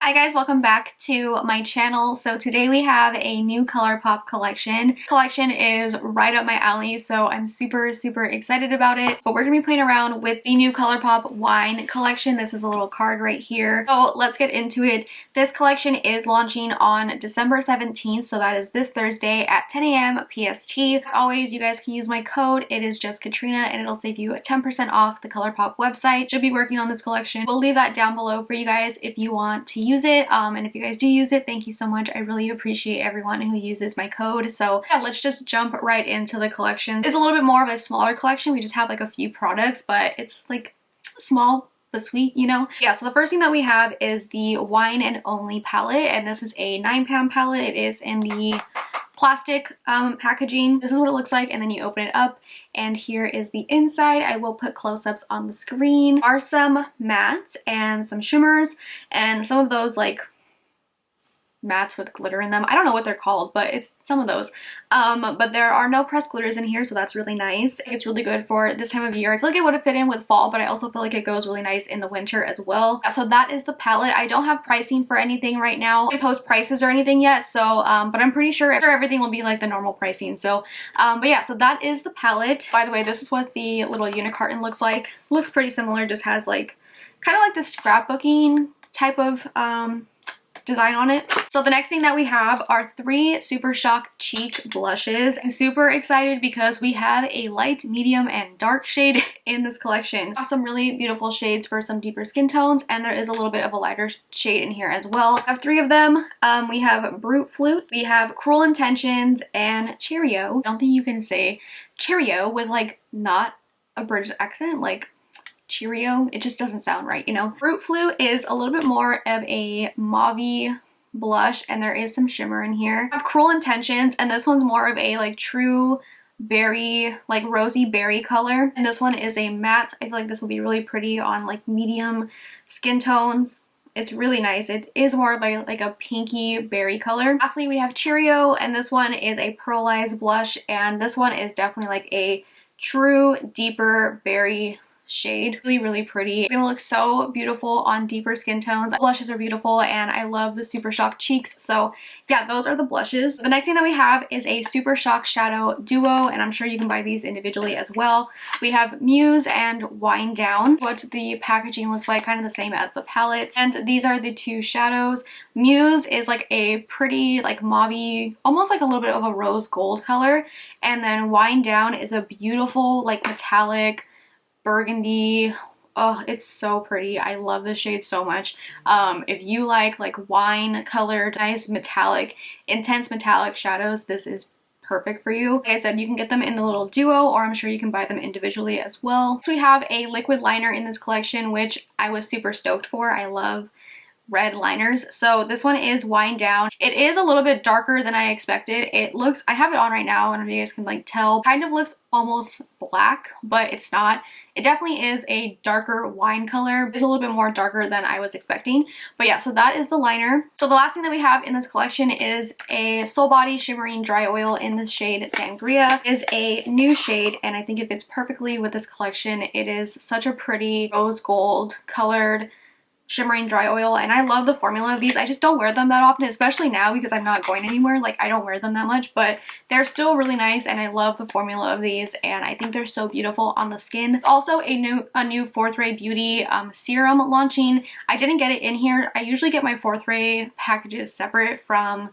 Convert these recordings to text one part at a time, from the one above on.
Hi guys, welcome back to my channel. So today we have a new Colourpop collection. Collection is right up my alley, so I'm super excited about it. But we're gonna be playing around with the new Colourpop Wine collection. This is a little card right here. So let's get into it. This collection is launching on December 17th, so that is this Thursday at 10 a.m. PST. As always, you guys can use my code. It is just KATRINA and it'll save you 10% off the Colourpop website. Should be working on this collection. We'll leave that down below for you guys if you want to use it, and if you guys do use it, thank you so much. I really appreciate everyone who uses my code. So yeah, let's just jump right into the collection. It's a little bit more of a smaller collection. We just have like a few products, but it's like small but sweet, you know? Yeah, so the first thing that we have is the Wine and Only palette, and this is a 9-pound palette. It is in the plastic packaging. This is what it looks like, and then you open it up and here is the inside. I will put close-ups on the screen. There are some mattes and some shimmers and some of those like mattes with glitter in them. I don't know what they're called, but it's some of those. But there are no pressed glitters in here, so that's really nice. It's really good for this time of year. I feel like it would have fit in with fall, but I also feel like it goes really nice in the winter as well. So that is the palette. I don't have pricing for anything right now. I didn't post prices or anything yet, so but I'm pretty sure everything will be like the normal pricing. So but yeah, so that is the palette. By the way, this is what the little unit carton looks like. Looks pretty similar, just has like kind of like the scrapbooking type of design on it. So the next thing that we have are 3 Super Shock cheek blushes. I'm super excited because we have a light, medium, and dark shade in this collection. We have some really beautiful shades for some deeper skin tones, and there is a little bit of a lighter shade in here as well. I have 3 of them. We have Brute Flute, we have Cruel Intentions, and Cheerio. I don't think you can say Cheerio with like not a British accent, like Cheerio. It just doesn't sound right, you know? Brute Flute is a little bit more of a mauve-y blush, and there is some shimmer in here. I have Cruel Intentions, and this one's more of a like true berry, like rosy berry color. And this one is a matte. I feel like this will be really pretty on like medium skin tones. It's really nice. It is more of like a pinky berry color. Lastly, we have Cheerio, and this one is a pearlized blush, and this one is definitely like a true deeper berry shade. Really pretty. It's gonna look so beautiful on deeper skin tones. Blushes are beautiful, and I love the Super Shock cheeks. So yeah, those are the blushes. The next thing that we have is a Super Shock shadow duo, and I'm sure you can buy these individually as well. We have Muse and Wind Down. What the packaging looks like, kind of the same as the palette. And these are the 2 shadows. Muse is like a pretty like mauve-y, almost like a little bit of a rose gold color. And then Wind Down is a beautiful like metallic burgundy. Oh, it's so pretty. I love this shade so much. If you like wine colored, nice metallic, intense metallic shadows, this is perfect for you. Like I said, you can get them in the little duo, or I'm sure you can buy them individually as well. So we have a liquid liner in this collection, which I was super stoked for. I love red liners. So this one is Wind Down. It is a little bit darker than I expected. It looks, I have it on right now, and if you guys can like tell, kind of looks almost black, but it's not. It definitely is a darker wine color. It's a little bit more darker than I was expecting. But yeah, so that is the liner. So the last thing that we have in this collection is a Soul Body Shimmering Dry Oil in the shade Sangria. It is a new shade, and I think it fits perfectly with this collection. It is such a pretty rose gold colored shimmering dry oil, and I love the formula of these. I just don't wear them that often, especially now because I'm not going anywhere. Like, I don't wear them that much, but they're still really nice, and I love the formula of these, and I think they're so beautiful on the skin. Also a new Fourth Ray Beauty serum launching. I didn't get it in here. I usually get my Fourth Ray packages separate from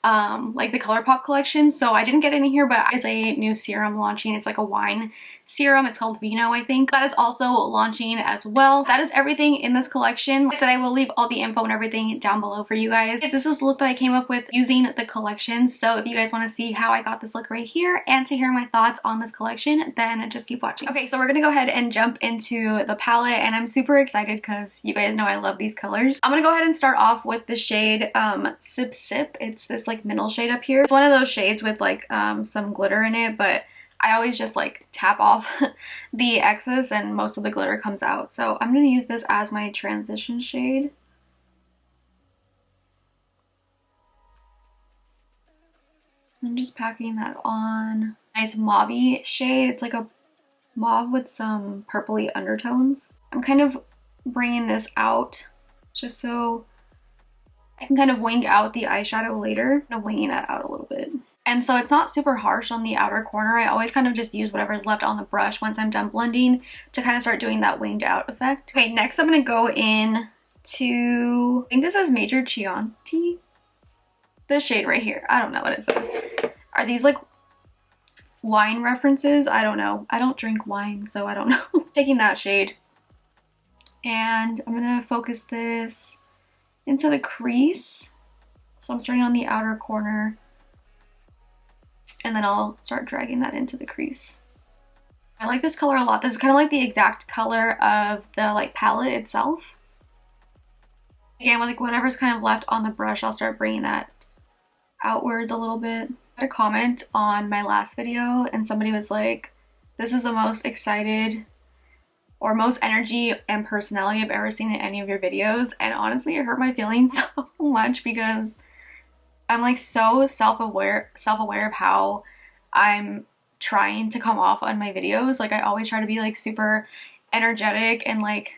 like the Colourpop collection, so I didn't get it in here, but it's a new serum launching. It's like a wine serum. It's called Vino, I think. That is also launching as well. That is everything in this collection. Like I said, I will leave all the info and everything down below for you guys. This is the look that I came up with using the collection, so if you guys want to see how I got this look right here and to hear my thoughts on this collection, then just keep watching. Okay, so we're gonna go ahead and jump into the palette, and I'm super excited because you guys know I love these colors. I'm gonna go ahead and start off with the shade Sip Sip. It's this like middle shade up here. It's one of those shades with like some glitter in it, but I always just like tap off the excess and most of the glitter comes out. So I'm going to use this as my transition shade. I'm just packing that on. Nice mauve-y shade. It's like a mauve with some purpley undertones. I'm kind of bringing this out just so I can kind of wing out the eyeshadow later. I'm winging that out a little bit. And so it's not super harsh on the outer corner. I always kind of just use whatever's left on the brush once I'm done blending to kind of start doing that winged out effect. Okay, next I'm going to go in to, I think this is Major Chianti. This shade right here. I don't know what it says. Are these like wine references? I don't know. I don't drink wine, so I don't know. Taking that shade. And I'm going to focus this into the crease. So I'm starting on the outer corner. And then I'll start dragging that into the crease. I like this color a lot. This is kind of like the exact color of the like palette itself. Again, with like whatever's kind of left on the brush, I'll start bringing that outwards a little bit. I had a comment on my last video and somebody was like, this is the most excited or most energy and personality I've ever seen in any of your videos. And honestly, it hurt my feelings so much because I'm like so self-aware of how I'm trying to come off on my videos. Like I always try to be like super energetic and like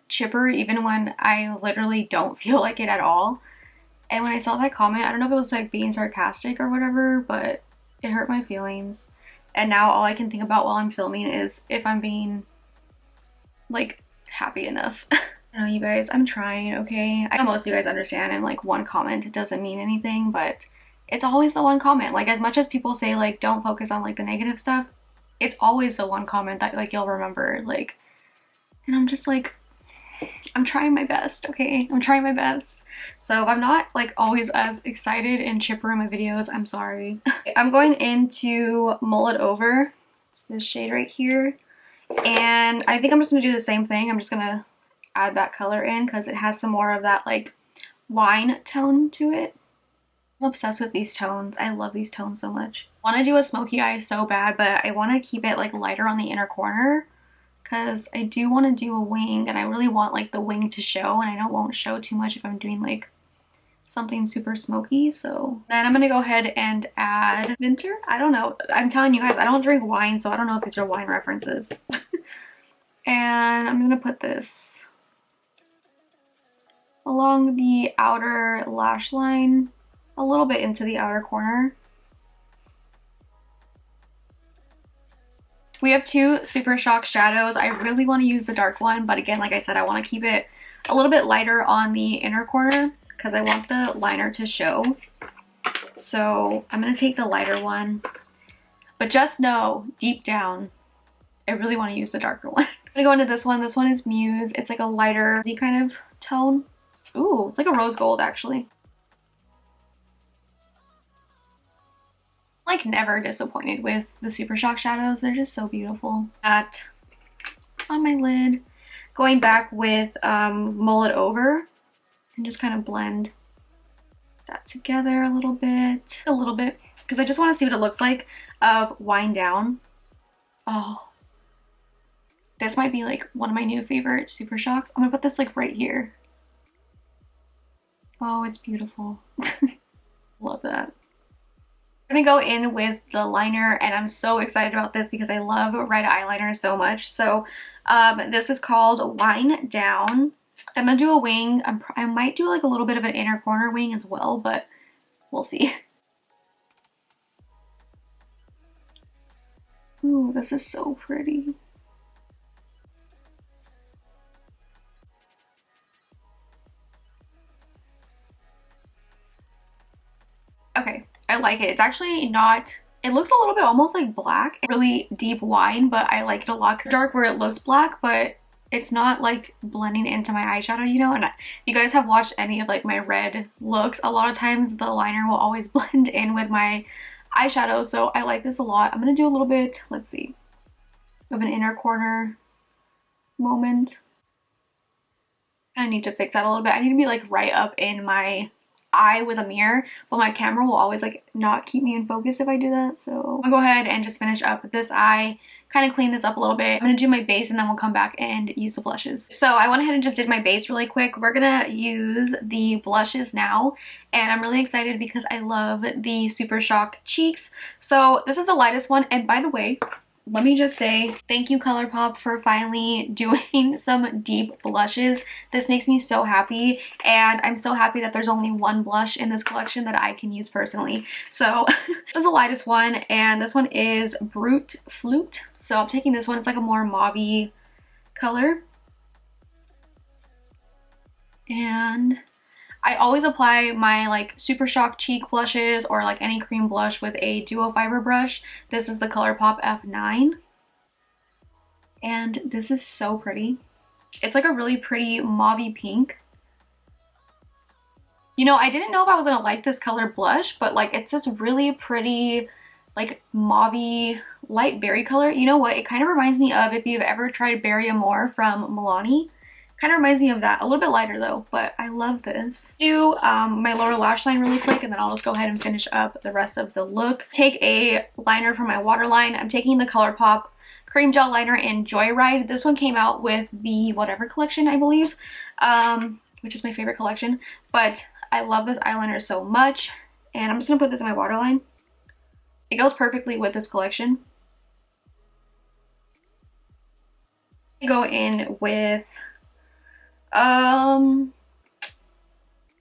chipper even when I literally don't feel like it at all. And when I saw that comment, I don't know if it was like being sarcastic or whatever, but it hurt my feelings. And now all I can think about while I'm filming is if I'm being like happy enough. I know, you guys, I'm trying, okay? I know most of you guys understand and like one comment doesn't mean anything, but it's always the one comment. Like as much as people say like don't focus on like the negative stuff, it's always the one comment that like you'll remember. Like, and I'm just like, I'm trying my best, okay? I'm trying my best. So if I'm not like always as excited and chipper in my videos, I'm sorry. I'm going in to mull it over. It's this shade right here. And I think I'm just gonna do the same thing. I'm just gonna add that color in because it has some more of that like wine tone to it. I'm obsessed with these tones. I love these tones so much. I want to do a smoky eye so bad, but I want to keep it like lighter on the inner corner because I do want to do a wing and I really want like the wing to show, and I know it won't show too much if I'm doing like something super smoky. So then I'm gonna go ahead and add Winter. I don't know. I'm telling you guys, I don't drink wine, so I don't know if these are wine references. And I'm gonna put this along the outer lash line, a little bit into the outer corner. We have two Super Shock shadows. I really want to use the dark one, but again, like I said, I want to keep it a little bit lighter on the inner corner because I want the liner to show. So I'm going to take the lighter one, but just know deep down, I really want to use the darker one. I'm going to go into this one. This one is Muse. It's like a lighter kind of tone. Ooh, it's like a rose gold actually. Like never disappointed with the Super Shock shadows. They're just so beautiful. That on my lid. Going back with mull it over and just kind of blend that together a little bit because I just want to see what it looks like of wind down. Oh, this might be like one of my new favorite Super Shocks. I'm gonna put this like right here. Oh, it's beautiful. Love that. I'm gonna go in with the liner, and I'm so excited about this because I love red eyeliner so much. So this is called Wind Down. I'm gonna do a wing. I might do like a little bit of an inner corner wing as well, but we'll see. Ooh, this is so pretty. Okay, I like it. It's actually not, it looks a little bit almost like black. Really deep wine, but I like it a lot. Dark where it looks black, but it's not like blending into my eyeshadow, you know? And if you guys have watched any of like my red looks, a lot of times the liner will always blend in with my eyeshadow. So I like this a lot. I'm gonna do a little bit, let's see, of an inner corner moment. I need to fix that a little bit. I need to be like right up in my eye with a mirror, but my camera will always like not keep me in focus if I do that. So I'll go ahead and just finish up this eye, kind of clean this up a little bit. I'm gonna do my base and then we'll come back and use the blushes. So I went ahead and just did my base really quick. We're gonna use the blushes now, and I'm really excited because I love the Super Shock cheeks. So this is the lightest one, and by the way, let me just say thank you Colourpop for finally doing some deep blushes. This makes me so happy, and I'm so happy that there's only one blush in this collection that I can use personally. So this is the lightest one, and this one is Brute Flute. So I'm taking this one. It's like a more mauve-y color. And I always apply my like Super Shock cheek blushes or like any cream blush with a duo fiber brush. This is the Colourpop F9. And this is so pretty. It's like a really pretty mauve pink. You know, I didn't know if I was gonna like this color blush, but like it's this really pretty like mauve light berry color. You know what? It kind of reminds me of, if you've ever tried Berry Amore from Milani. Kind of reminds me of that. A little bit lighter though, but I love this. Do my lower lash line really quick, and then I'll just go ahead and finish up the rest of the look. Take a liner for my waterline. I'm taking the Colourpop Cream Gel Liner in Joyride. This one came out with the Whatever collection, I believe, which is my favorite collection. But I love this eyeliner so much, and I'm just gonna put this in my waterline. It goes perfectly with this collection. I go in with I'm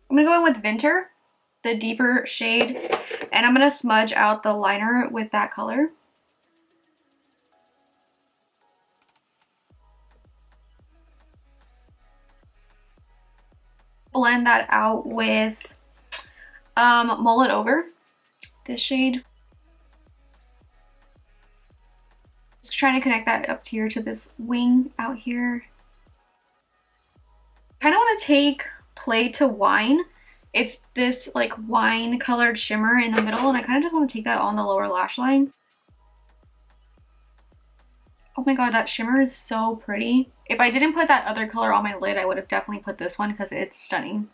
gonna go in with Vinter, the deeper shade, and I'm gonna smudge out the liner with that color. Blend that out with Mull It Over, this shade. Just trying to connect that up here to this wing out here. I kind of want to take Play to Wine. It's this like wine colored shimmer in the middle, and I kind of just want to take that on the lower lash line. Oh my god, that shimmer is so pretty. If I didn't put that other color on my lid, I would have definitely put this one because it's stunning.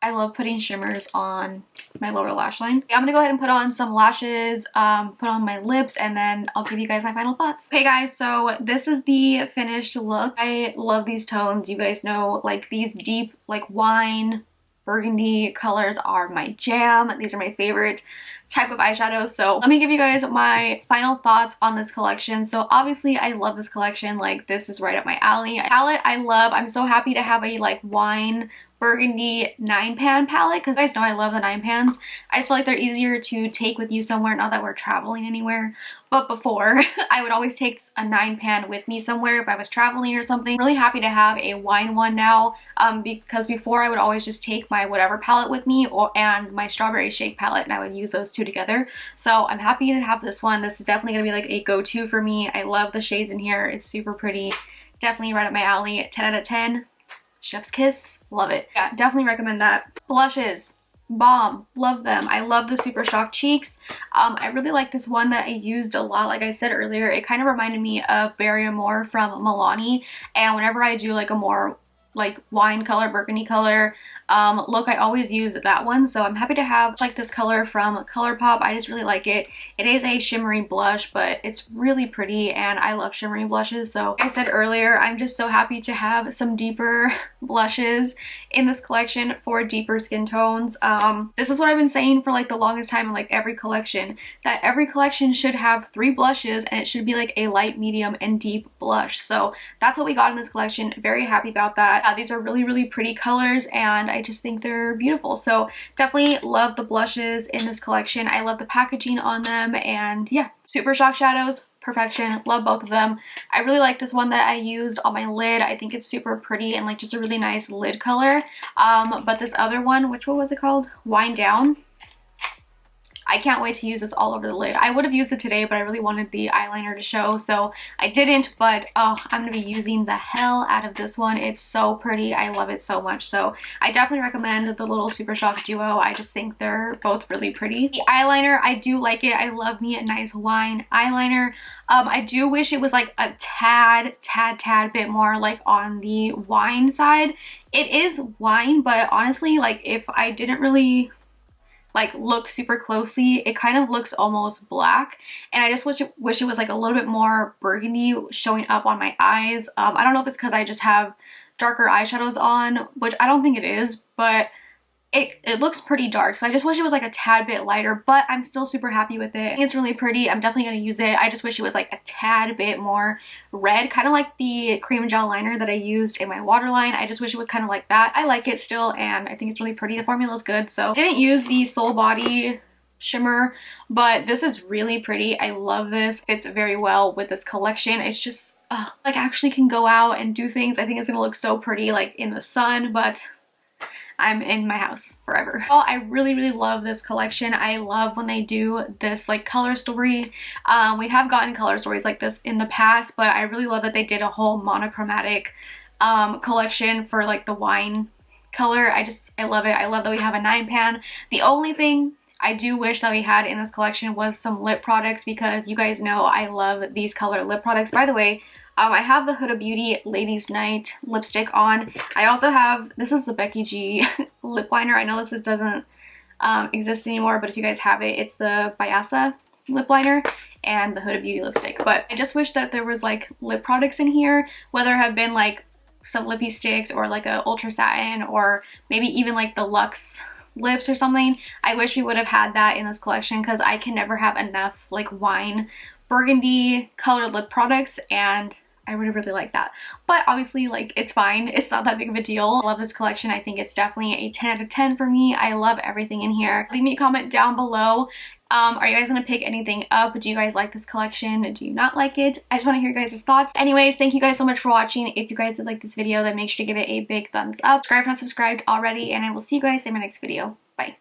I love putting shimmers on my lower lash line. I'm gonna go ahead and put on some lashes, put on my lips, and then I'll give you guys my final thoughts. Okay guys, so this is the finished look. I love these tones. You guys know, like, these deep like wine burgundy colors are my jam. These are my favorite type of eyeshadows. So let me give you guys my final thoughts on this collection. So obviously I love this collection. Like, this is right up my alley. Palette I love. I'm so happy to have a like wine burgundy 9-pan palette, because you guys know I love the 9-pans. I just feel like they're easier to take with you somewhere, not that we're traveling anywhere. But before, I would always take a 9-pan with me somewhere if I was traveling or something. Really happy to have a wine one now, because before I would always just take my whatever palette with me and my strawberry shake palette, and I would use those two together. So I'm happy to have this one. This is definitely gonna be like a go-to for me. I love the shades in here. It's super pretty. Definitely right up my alley. 10 out of 10. Chef's kiss. Love it. Yeah, definitely recommend that. Blushes. Bomb. Love them. I love the Super Shock cheeks. I really like this one that I used a lot. Like I said earlier, it kind of reminded me of Berry Amore from Milani. And whenever I do like a more like wine color, burgundy color look, I always use that one. So I'm happy to have like this color from Colourpop. I just really like it. It is a shimmery blush, but it's really pretty, and I love shimmery blushes. So like I said earlier, I'm just so happy to have some deeper blushes in this collection for deeper skin tones. This is what I've been saying for like the longest time in like every collection, that every collection should have 3 blushes, and it should be like a light, medium, and deep blush. So that's what we got in this collection. Very happy about that. These are really, really pretty colors, and I just think they're beautiful. So definitely love the blushes in this collection. I love the packaging on them, and yeah, Super Shock shadows, perfection. Love both of them. I really like this one that I used on my lid. I think it's super pretty and like just a really nice lid color. But this other one, which one was it called? Wind Down. I can't wait to use this all over the lid. I would have used it today, but I really wanted the eyeliner to show, so I didn't. But oh, I'm gonna be using the hell out of this one. It's so pretty. I love it so much. So I definitely recommend the little Super Shock duo. I just think they're both really pretty. The eyeliner, I do like it. I love me a nice wine eyeliner. I do wish it was like a tad bit more like on the wine side. It is wine, but honestly, like if I didn't really like look super closely, it kind of looks almost black, and I just wish it was like a little bit more burgundy showing up on my eyes. I don't know if it's because I just have darker eyeshadows on, which I don't think it is, but it looks pretty dark, so I just wish it was like a tad bit lighter, but I'm still super happy with it. I think it's really pretty. I'm definitely going to use it. I just wish it was like a tad bit more red, kind of like the cream gel liner that I used in my waterline. I just wish it was kind of like that. I like it still, and I think it's really pretty. The formula is good, so didn't use the Soul Body shimmer, but this is really pretty. I love this. Fits very well with this collection. It's just like actually can go out and do things. I think it's gonna look so pretty like in the sun, but I'm in my house forever. Oh, I really love this collection. I love when they do this like color story. We have gotten color stories like this in the past, but I really love that they did a whole monochromatic collection for like the wine color. I love it. I love that we have a 9-pan. The only thing I do wish that we had in this collection was some lip products, because you guys know I love these color lip products. By the way, I have the Huda Beauty Ladies Night lipstick on. I also have, this is the Becky G lip liner. I know this doesn't exist anymore, but if you guys have it, it's the Bayasa lip liner and the Huda Beauty lipstick. But I just wish that there was like lip products in here, whether it have been like some lippy sticks or like a ultra satin or maybe even like the Luxe lips or something. I wish we would have had that in this collection, because I can never have enough like wine burgundy colored lip products, and I would really like that. But obviously, like, it's fine. It's not that big of a deal. I love this collection. I think it's definitely a 10 out of 10 for me. I love everything in here. Leave me a comment down below. Are you guys gonna pick anything up? Do you guys like this collection? Do you not like it? I just want to hear your guys' thoughts. Anyways, thank you guys so much for watching. If you guys did like this video, then make sure to give it a big thumbs up. Subscribe if not subscribed already, and I will see you guys in my next video. Bye.